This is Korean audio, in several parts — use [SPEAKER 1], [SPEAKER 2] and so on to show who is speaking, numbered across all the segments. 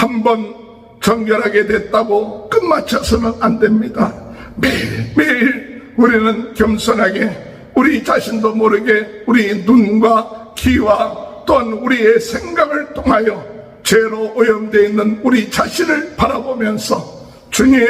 [SPEAKER 1] 한 번 정결하게 됐다고 끝마쳐서는 안 됩니다. 매일매일 우리는 겸손하게 우리 자신도 모르게 우리 눈과 귀와 또한 우리의 생각을 통하여 죄로 오염되어 있는 우리 자신을 바라보면서 주님,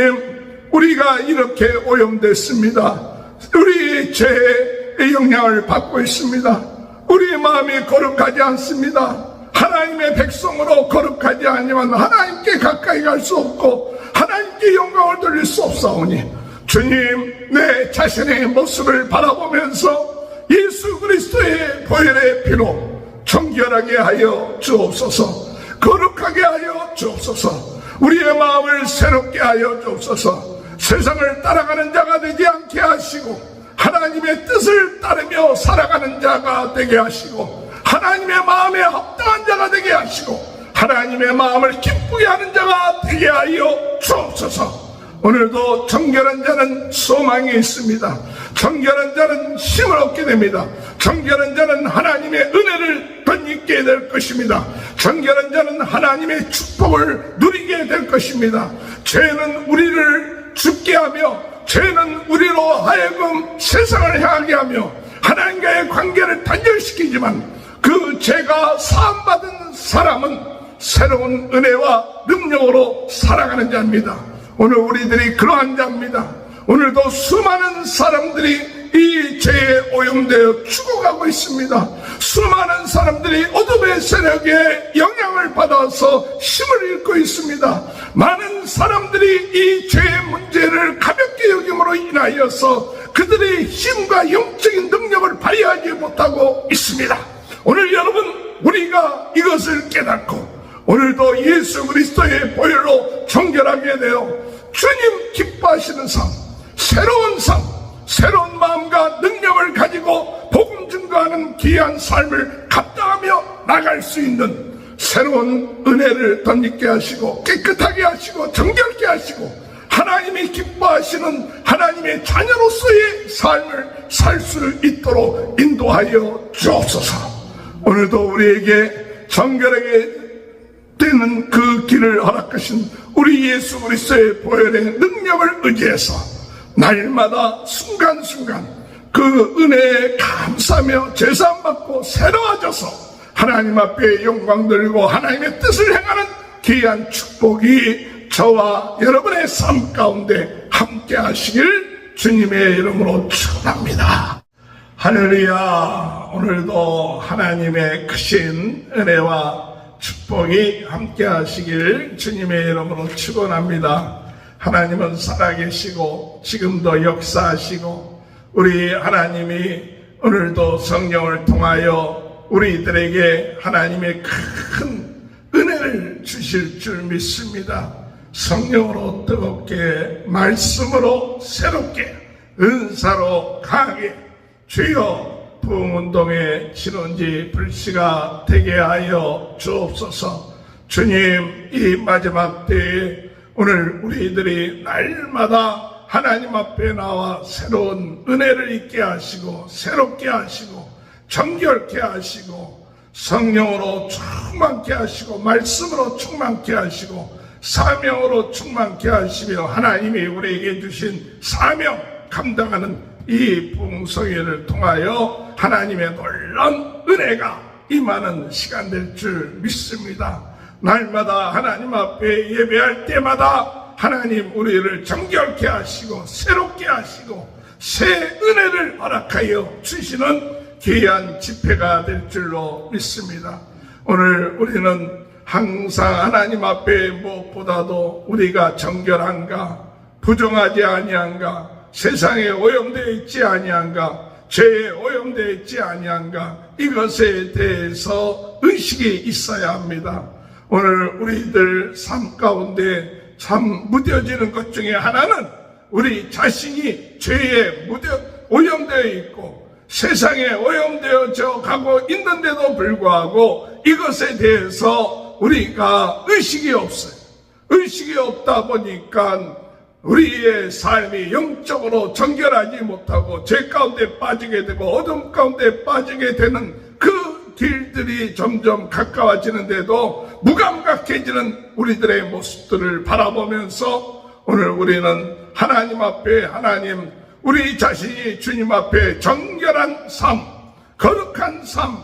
[SPEAKER 1] 우리가 이렇게 오염됐습니다. 우리의 죄의 영향을 받고 있습니다. 우리의 마음이 거룩하지 않습니다. 하나님의 백성으로 거룩하지 않으면 하나님께 가까이 갈 수 없고 하나님께 영광을 돌릴 수 없사오니 주님, 내 자신의 모습을 바라보면서 예수 그리스도의 보혈의 피로 정결하게 하여 주옵소서. 거룩하게 하여 주옵소서. 우리의 마음을 새롭게 하여 주옵소서. 세상을 따라가는 자가 되지 않게 하시고 하나님의 뜻을 따르며 살아가는 자가 되게 하시고 하나님의 마음에 합당한 자가 되게 하시고 하나님의 마음을 기쁘게 하는 자가 되게 하여 주옵소서. 오늘도 정결한 자는 소망이 있습니다. 정결한 자는 힘을 얻게 됩니다. 정결한 자는 하나님의 은혜를 덧입게 될 것입니다. 정결한 자는 하나님의 축복을 누리게 될 것입니다. 죄는 우리를 죽게 하며 죄는 우리로 하여금 세상을 향하게 하며 하나님과의 관계를 단절시키지만 그 죄가 사함받은 사람은 새로운 은혜와 능력으로 살아가는 자입니다. 오늘 우리들이 그러한 자입니다. 오늘도 수많은 사람들이 이 죄에 오염되어 죽어가고 있습니다. 수많은 사람들이 어둠의 세력에 영향을 받아서 힘을 잃고 있습니다. 많은 사람들이 이 죄의 문제를 가볍게 여김으로 인하여서 그들의 힘과 영적인 능력을 발휘하지 못하고 있습니다. 오늘 여러분, 우리가 이것을 깨닫고 오늘도 예수 그리스도의 보혈로 정결하게 되어 주님 기뻐하시는 삶, 새로운 삶, 새로운 마음과 능력을 가지고 복음 증거하는 귀한 삶을 감당하며 나갈 수 있는 새로운 은혜를 덧입게 하시고 깨끗하게 하시고 정결케 하시고 하나님이 기뻐하시는 하나님의 자녀로서의 삶을 살 수 있도록 인도하여 주옵소서. 오늘도 우리에게 정결하게 되는 그 길을 허락하신 우리 예수 그리스도의 보혈의 능력을 의지해서 날마다 순간순간 그 은혜에 감사하며 제사받고 새로워져서 하나님 앞에 영광 돌리고 하나님의 뜻을 행하는 귀한 축복이 저와 여러분의 삶 가운데 함께 하시길 주님의 이름으로 축원합니다. 할렐루야. 오늘도 하나님의 크신 은혜와 축복이 함께 하시길 주님의 이름으로 축원합니다. 하나님은 살아계시고 지금도 역사하시고 우리 하나님이 오늘도 성령을 통하여 우리들에게 하나님의 큰 은혜를 주실 줄 믿습니다. 성령으로 뜨겁게 말씀으로 새롭게 은사로 강하게 주여 부흥운동의 진원지 불씨가 되게 하여 주옵소서. 주님, 이 마지막 때에 오늘 우리들이 날마다 하나님 앞에 나와 새로운 은혜를 있게 하시고 새롭게 하시고 정결케 하시고 성령으로 충만케 하시고 말씀으로 충만케 하시고 사명으로 충만케 하시며 하나님이 우리에게 주신 사명 감당하는 이 부흥성회를 통하여 하나님의 놀라운 은혜가 임하는 시간 될 줄 믿습니다. 날마다 하나님 앞에 예배할 때마다 하나님 우리를 정결케 하시고 새롭게 하시고 새 은혜를 허락하여 주시는 귀한 집회가 될 줄로 믿습니다. 오늘 우리는 항상 하나님 앞에 무엇보다도 우리가 정결한가, 부정하지 아니한가, 세상에 오염되어 있지 아니한가, 죄에 오염되어 있지 아니한가, 이것에 대해서 의식이 있어야 합니다. 오늘 우리들 삶 가운데 참 무뎌지는 것 중에 하나는 우리 자신이 죄에 오염되어 있고 세상에 오염되어져 가고 있는데도 불구하고 이것에 대해서 우리가 의식이 없어요. 의식이 없다 보니까 우리의 삶이 영적으로 정결하지 못하고 죄 가운데 빠지게 되고 어둠 가운데 빠지게 되는 그 길들이 점점 가까워지는데도 무감각해지는 우리들의 모습들을 바라보면서 오늘 우리는 하나님 앞에 우리 자신이 주님 앞에 정결한 삶, 거룩한 삶,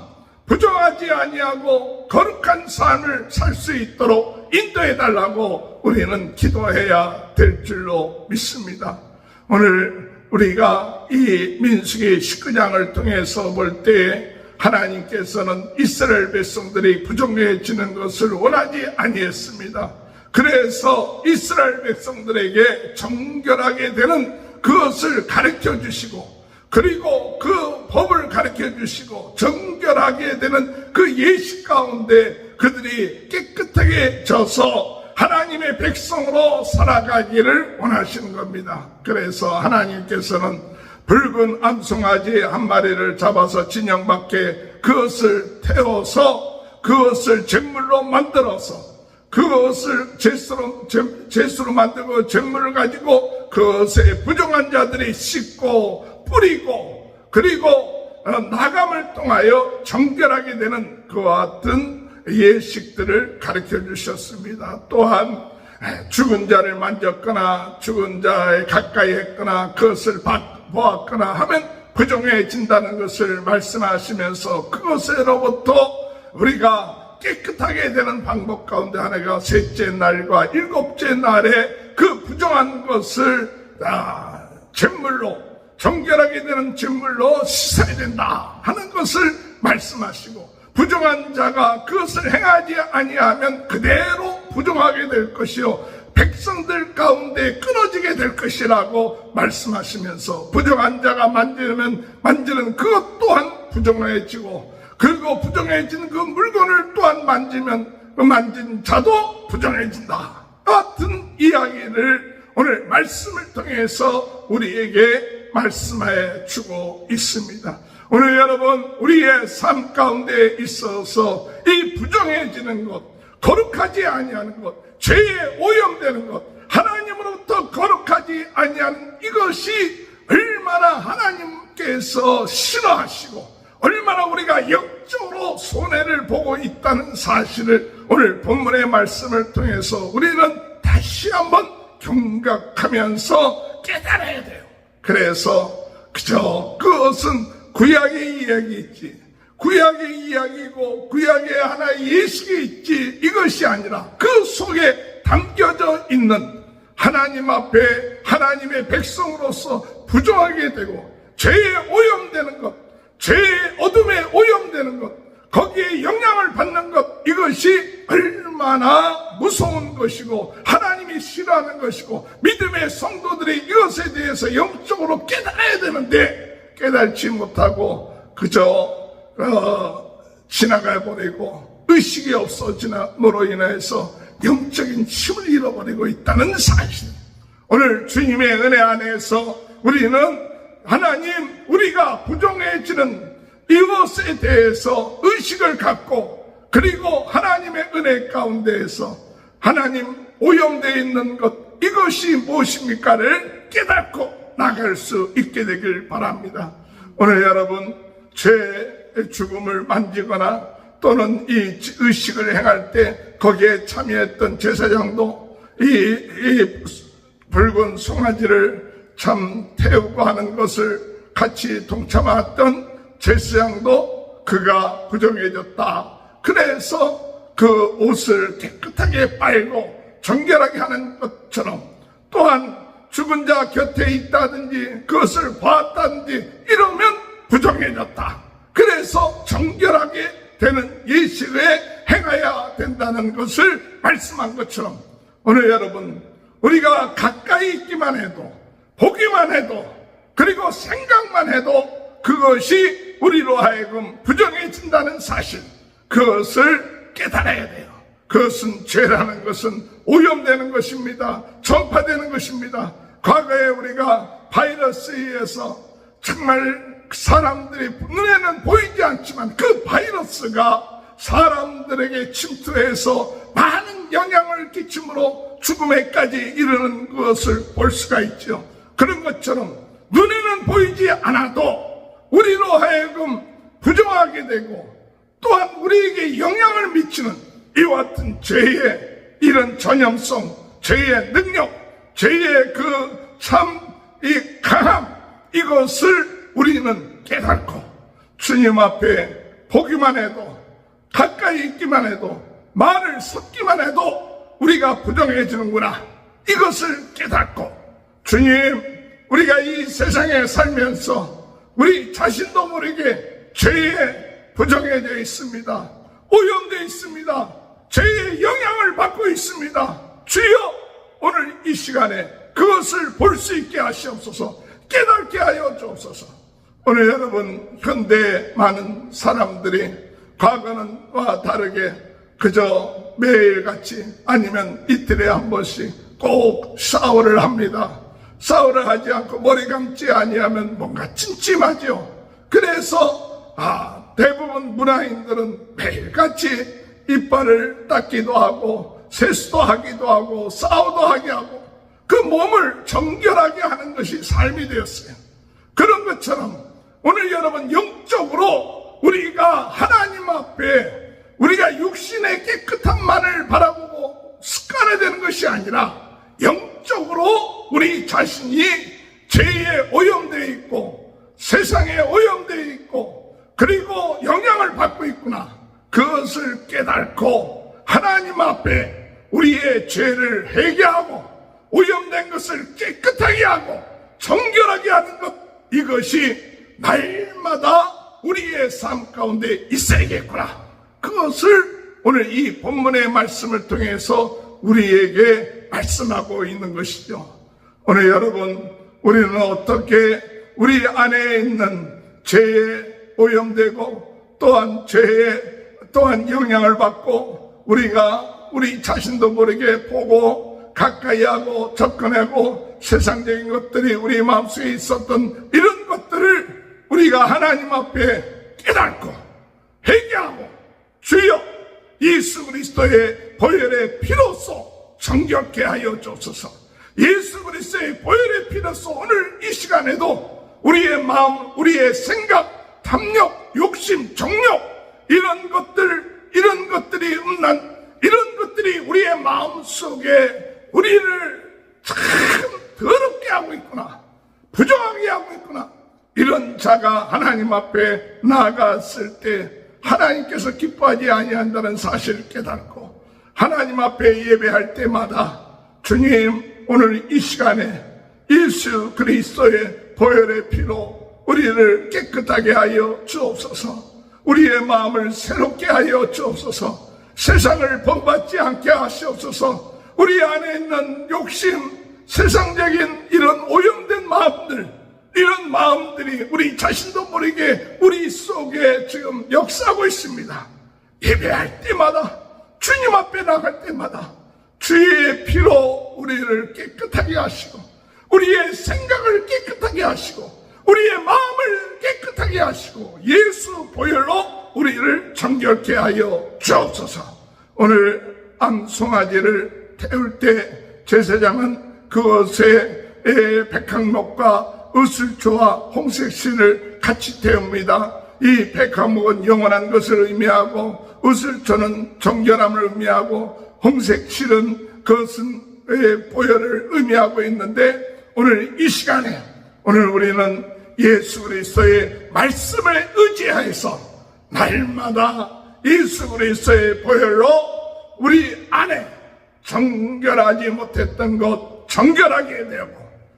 [SPEAKER 1] 부정하지 아니하고 거룩한 삶을 살 수 있도록 인도해달라고 우리는 기도해야 될 줄로 믿습니다. 오늘 우리가 이 민수기 19장을 통해서 볼 때에 하나님께서는 이스라엘 백성들이 부정해지는 것을 원하지 아니했습니다. 그래서 이스라엘 백성들에게 정결하게 되는 그것을 가르쳐 주시고, 그리고 그 법을 가르쳐 주시고 정결하게 되는 그 예식 가운데 그들이 깨끗하게 져서 하나님의 백성으로 살아가기를 원하시는 겁니다. 그래서 하나님께서는 붉은 암송아지 한 마리를 잡아서 진영 밖에 그것을 태워서 그것을 제물로 만들어서 그것을 제수로 만들고 제물을 가지고 그것에 부정한 자들이 씻고 뿌리고 그리고 나감을 통하여 정결하게 되는 그와 같은 예식들을 가르쳐 주셨습니다. 또한 죽은 자를 만졌거나 죽은 자에 가까이 했거나 그것을 보았거나 하면 부정해진다는 것을 말씀하시면서 그것으로부터 우리가 깨끗하게 되는 방법 가운데 하나가 셋째 날과 일곱째 날에 그 부정한 것을 제물로 정결하게 되는 제물로 씻어야 된다 하는 것을 말씀하시고, 부정한 자가 그것을 행하지 아니하면 그대로 부정하게 될 것이요 백성들 가운데 끊어지게 될 것이라고 말씀하시면서, 부정한 자가 만지는 그것 또한 부정해지고, 그리고 부정해진 그 물건을 또한 만지면 그 만진 자도 부정해진다 같은 이야기를 오늘 말씀을 통해서 우리에게 말씀해 주고 있습니다. 오늘 여러분, 우리의 삶 가운데 있어서 이 부정해지는 것, 거룩하지 아니하는 것, 죄에 오염되는 것, 하나님으로부터 거룩하지 아니하는 이것이 얼마나 하나님께서 싫어하시고 얼마나 우리가 역적으로 손해를 보고 있다는 사실을 오늘 본문의 말씀을 통해서 우리는 다시 한번 경각하면서 깨달아야 돼요. 그래서 그저 그것은 구약의 이야기있지, 구약의 이야기고 구약의 하나의 예식이 있지, 이것이 아니라 그 속에 담겨져 있는 하나님 앞에 하나님의 백성으로서 부정하게 되고 죄에 오염되는 것, 죄의 어둠에 오염되는 것, 거기에 영향을 받는 것, 이것이 얼마나 무서운 것이고 하나님이 싫어하는 것이고 믿음의 성도들이 이것에 대해서 영적으로 깨달아야 되는데 깨달지 못하고 그저 지나가 버리고 의식이 없어짐으로 인해서 영적인 힘을 잃어버리고 있다는 사실, 오늘 주님의 은혜 안에서 우리는 하나님, 우리가 부정해지는 이것에 대해서 의식을 갖고, 그리고 하나님의 은혜 가운데에서 하나님 오염되어 있는 것, 이것이 무엇입니까를 깨닫고 나갈 수 있게 되길 바랍니다. 오늘 여러분, 죄의 죽음을 만지거나 또는 이 의식을 행할 때 거기에 참여했던 제사장도 이 붉은 송아지를 참 태우고 하는 것을 같이 동참했던 제사장도 그가 부정해졌다. 그래서 그 옷을 깨끗하게 빨고 정결하게 하는 것처럼, 또한 죽은 자 곁에 있다든지 그것을 보았다든지 이러면 부정해졌다. 그래서 정결하게 되는 예식에 행해야 된다는 것을 말씀한 것처럼, 오늘 여러분, 우리가 가까이 있기만 해도, 보기만 해도, 그리고 생각만 해도 그것이 우리로 하여금 부정해진다는 사실, 그것을 깨달아야 돼요. 그것은 죄라는 것은 오염되는 것입니다. 전파되는 것입니다. 과거에 우리가 바이러스에 의해서 정말 사람들이 눈에는 보이지 않지만 그 바이러스가 사람들에게 침투해서 많은 영향을 끼침으로 죽음에까지 이르는 것을 볼 수가 있죠. 그런 것처럼 눈에는 보이지 않아도 우리로 하여금 부정하게 되고 또한 우리에게 영향을 미치는 이와 같은 죄의 이런 전염성, 죄의 능력, 죄의 이 강함, 이것을 우리는 깨닫고 주님 앞에 보기만 해도, 가까이 있기만 해도, 말을 섞기만 해도 우리가 부정해지는구나, 이것을 깨닫고 주님, 우리가 이 세상에 살면서 우리 자신도 모르게 죄에 부정해져 있습니다. 오염되어 있습니다. 죄의 영향을 받고 있습니다. 주여, 오늘 이 시간에 그것을 볼 수 있게 하시옵소서. 깨닫게 하여 주옵소서. 오늘 여러분, 현대의 많은 사람들이 과거와 다르게 그저 매일같이 아니면 이틀에 한 번씩 꼭 샤워를 합니다. 샤워를 하지 않고 머리 감지 아니하면 뭔가 찜찜하죠. 그래서 대부분 문화인들은 매일같이 이빨을 닦기도 하고 세수도 하기도 하고 샤워도 하게 하고 그 몸을 정결하게 하는 것이 삶이 되었어요. 그런 것처럼 오늘 여러분, 영적으로 우리가 하나님 앞에 우리가 육신의 깨끗함만을 바라보고 습관화되는 것이 아니라 영적으로 우리 자신이 죄에 오염되어 있고 세상에 오염되어 있고 그리고 영향을 받고 있구나, 그것을 깨닫고 하나님 앞에 우리의 죄를 회개하고 오염된 것을 깨끗하게 하고 정결하게 하는 것, 이것이 날마다 우리의 삶 가운데 있어야겠구나. 그것을 오늘 이 본문의 말씀을 통해서 우리에게 말씀하고 있는 것이죠. 오늘 여러분, 우리는 어떻게 우리 안에 있는 죄에 오염되고 또한 죄에 또한 영향을 받고 우리가 우리 자신도 모르게 보고 가까이 하고 접근하고 세상적인 것들이 우리 마음속에 있었던 이런 것들을 우리가 하나님 앞에 깨닫고 회개하고 주여, 예수 그리스도의 보혈의 피로써 정결케 하여 주옵소서. 예수 그리스도의 보혈의 피로써 오늘 이 시간에도 우리의 마음, 우리의 생각, 탐욕, 욕심, 정욕, 이런 것들이 이런 것들이 우리의 마음 속에 우리를 참 더럽게 하고 있구나, 부정하게 하고 있구나. 이런 자가 하나님 앞에 나아갔을 때 하나님께서 기뻐하지 아니한다는 사실을 깨닫고 하나님 앞에 예배할 때마다 주님, 오늘 이 시간에 예수 그리스도의 보혈의 피로 우리를 깨끗하게 하여 주옵소서. 우리의 마음을 새롭게 하여 주옵소서. 세상을 본받지 않게 하시옵소서. 우리 안에 있는 욕심, 세상적인 이런 오염된 마음들, 이런 마음들이 우리 자신도 모르게 우리 속에 지금 역사하고 있습니다. 예배할 때마다, 주님 앞에 나갈 때마다 주의 피로 우리를 깨끗하게 하시고 우리의 생각을 깨끗하게 하시고 우리의 마음을 깨끗하게 하시고 예수 보혈로 우리를 정결케 하여 주옵소서. 오늘 암송아지를 태울 때 제사장은 그것에 백향목과 으슬초와 홍색실을 같이 태웁니다. 이 백향목은 영원한 것을 의미하고 으슬초는 정결함을 의미하고 홍색실은 그것은 보혈을 의미하고 있는데 오늘 이 시간에 오늘 우리는 예수 그리스도의 말씀을 의지하여서 날마다 예수 그리스도의 보혈로 우리 안에 정결하지 못했던 것 정결하게 되고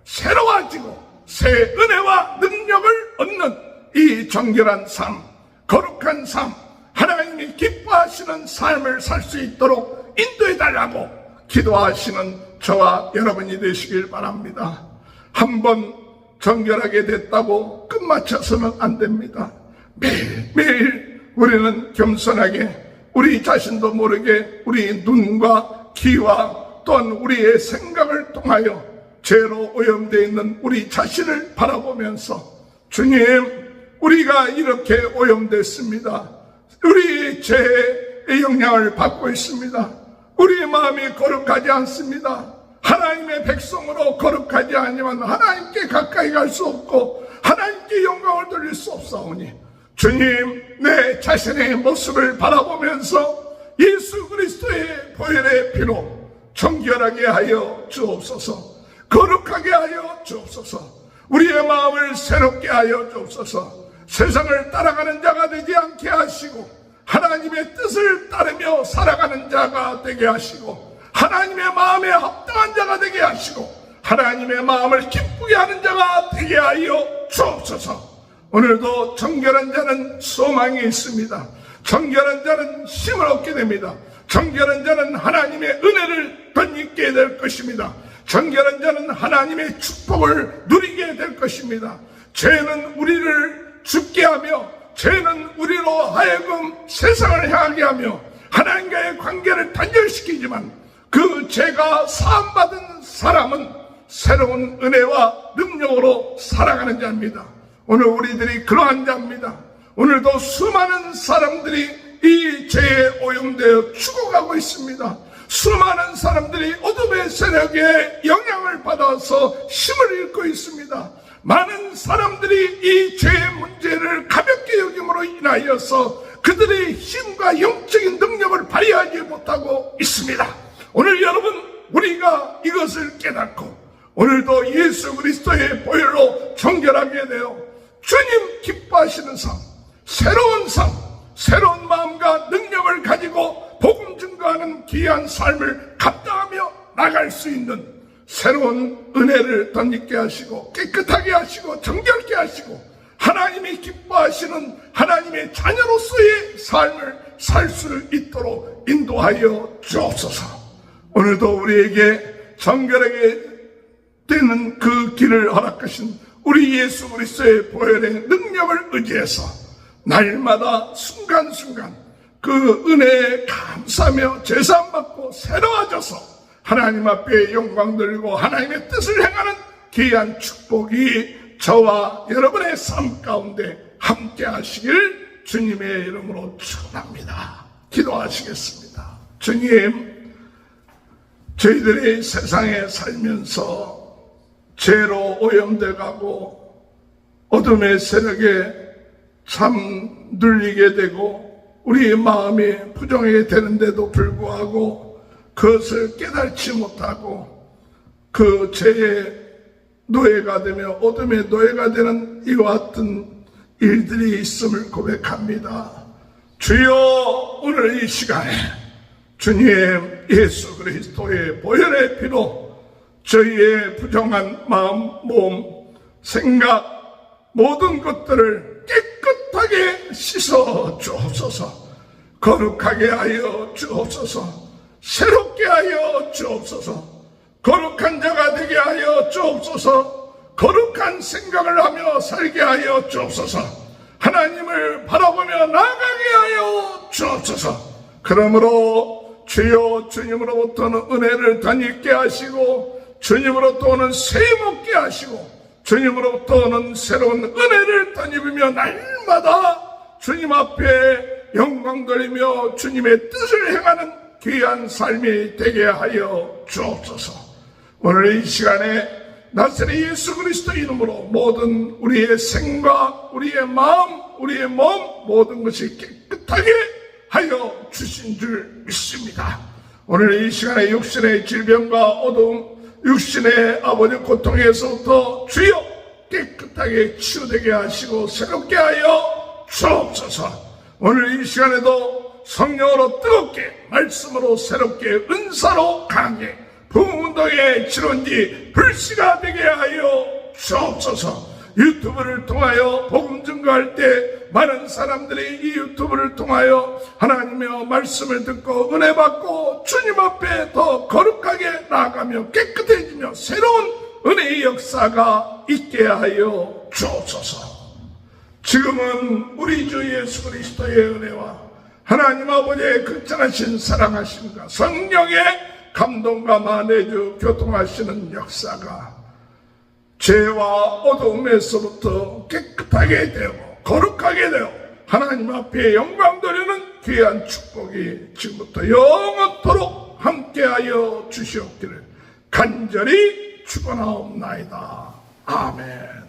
[SPEAKER 1] 새로워지고 새 은혜와 능력을 얻는 이 정결한 삶, 거룩한 삶, 하나님이 기뻐하시는 삶을 살 수 있도록 인도해달라고 기도하시는 저와 여러분이 되시길 바랍니다. 한번 정결하게 됐다고 끝마쳐서는 안 됩니다. 매일매일 우리는 겸손하게 우리 자신도 모르게 우리 눈과 귀와 또한 우리의 생각을 통하여 죄로 오염되어 있는 우리 자신을 바라보면서 주님, 우리가 이렇게 오염됐습니다. 우리 죄의 영향을 받고 있습니다. 우리의 마음이 거룩하지 않습니다. 하나님의 백성으로 거룩하지 않으면 하나님께 가까이 갈 수 없고 하나님께 영광을 돌릴 수 없사오니 주님, 내 자신의 모습을 바라보면서 예수 그리스도의 보혈의 피로 정결하게 하여 주옵소서. 거룩하게 하여 주옵소서. 우리의 마음을 새롭게 하여 주옵소서. 세상을 따라가는 자가 되지 않게 하시고 하나님의 뜻을 따르며 살아가는 자가 되게 하시고 하나님의 마음에 합당한 자가 되게 하시고 하나님의 마음을 기쁘게 하는 자가 되게 하여 주옵소서. 오늘도 정결한 자는 소망이 있습니다. 정결한 자는 힘을 얻게 됩니다. 정결한 자는 하나님의 은혜를 덧입게 될 것입니다. 정결한 자는 하나님의 축복을 누리게 될 것입니다. 죄는 우리를 죽게 하며 죄는 우리로 하여금 세상을 향하게 하며 하나님과의 관계를 단절시키지만 그 죄가 사함받은 사람은 새로운 은혜와 능력으로 살아가는 자입니다. 오늘 우리들이 그러한 자입니다. 오늘도 수많은 사람들이 이 죄에 오염되어 죽어가고 있습니다. 수많은 사람들이 어둠의 세력에 영향을 받아서 힘을 잃고 있습니다. 많은 사람들이 이 죄의 문제를 가볍게 여김으로 인하여서 그들의 힘과 영적인 능력을 발휘하지 못하고 있습니다. 오늘 여러분, 우리가 이것을 깨닫고 오늘도 예수 그리스도의 보혈로 정결하게 되어 주님 기뻐하시는 삶, 새로운 삶, 새로운 마음과 능력을 가지고 복음 증거하는 귀한 삶을 감당하며 나갈 수 있는 새로운 은혜를 덧입게 하시고 깨끗하게 하시고 정결케 하시고 하나님이 기뻐하시는 하나님의 자녀로서의 삶을 살 수 있도록 인도하여 주옵소서. 오늘도 우리에게 정결하게 되는 그 길을 허락하신 우리 예수 그리스도의 보혈의 능력을 의지해서 날마다 순간순간 그 은혜에 감사하며 제사받고 새로워져서 하나님 앞에 영광 돌리고 하나님의 뜻을 행하는 귀한 축복이 저와 여러분의 삶 가운데 함께 하시길 주님의 이름으로 축원합니다. 기도하시겠습니다. 주님, 저희들이 세상에 살면서 죄로 오염돼 가고 어둠의 세력에 잠들리게 되고 우리의 마음이 부정하게 되는데도 불구하고 그것을 깨달지 못하고 그 죄의 노예가 되며 어둠의 노예가 되는 이와 같은 일들이 있음을 고백합니다. 주여, 오늘 이 시간에 주님 예수 그리스도의 보혈의 피로 저희의 부정한 마음, 몸, 생각 모든 것들을 깨끗하게 씻어 주옵소서. 거룩하게 하여 주옵소서. 새롭게 하여 주옵소서. 거룩한 자가 되게 하여 주옵소서. 거룩한 생각을 하며 살게 하여 주옵소서. 하나님을 바라보며 나아가게 하여 주옵소서. 그러므로 주여, 주님으로부터는 은혜를 덧입게 하시고 주님으로부터 오는 세임 얻게 하시고 주님으로부터 오는 새로운 은혜를 덧입으며 날마다 주님 앞에 영광 돌리며 주님의 뜻을 행하는 귀한 삶이 되게 하여 주옵소서. 오늘 이 시간에 나사렛 예수 그리스도 이름으로 모든 우리의 생각, 우리의 마음, 우리의 몸 모든 것이 깨끗하게 하여 주신 줄 믿습니다. 오늘 이 시간에 육신의 질병과 어두움, 육신의 아버지 고통에서부터 주여 깨끗하게 치유되게 하시고 새롭게 하여 주옵소서. 오늘 이 시간에도 성령으로 뜨겁게 말씀으로 새롭게 은사로 강하게 부흥운동의 지론지 불씨가 되게 하여 주옵소서. 유튜브를 통하여 복음 증거할 때 많은 사람들이 이 유튜브를 통하여 하나님의 말씀을 듣고 은혜 받고 주님 앞에 더 거룩하게 나아가며 깨끗해지며 새로운 은혜의 역사가 있게 하여 주옵소서. 지금은 우리 주 예수 그리스도의 은혜와 하나님 아버지의 극진하신 사랑하심과 성령의 감동과 만해주 교통하시는 역사가 죄와 어두움에서부터 깨끗하게 되고 거룩하게 되어 하나님 앞에 영광 돌리는 귀한 축복이 지금부터 영원토록 함께하여 주시옵기를 간절히 축원하옵나이다. 아멘.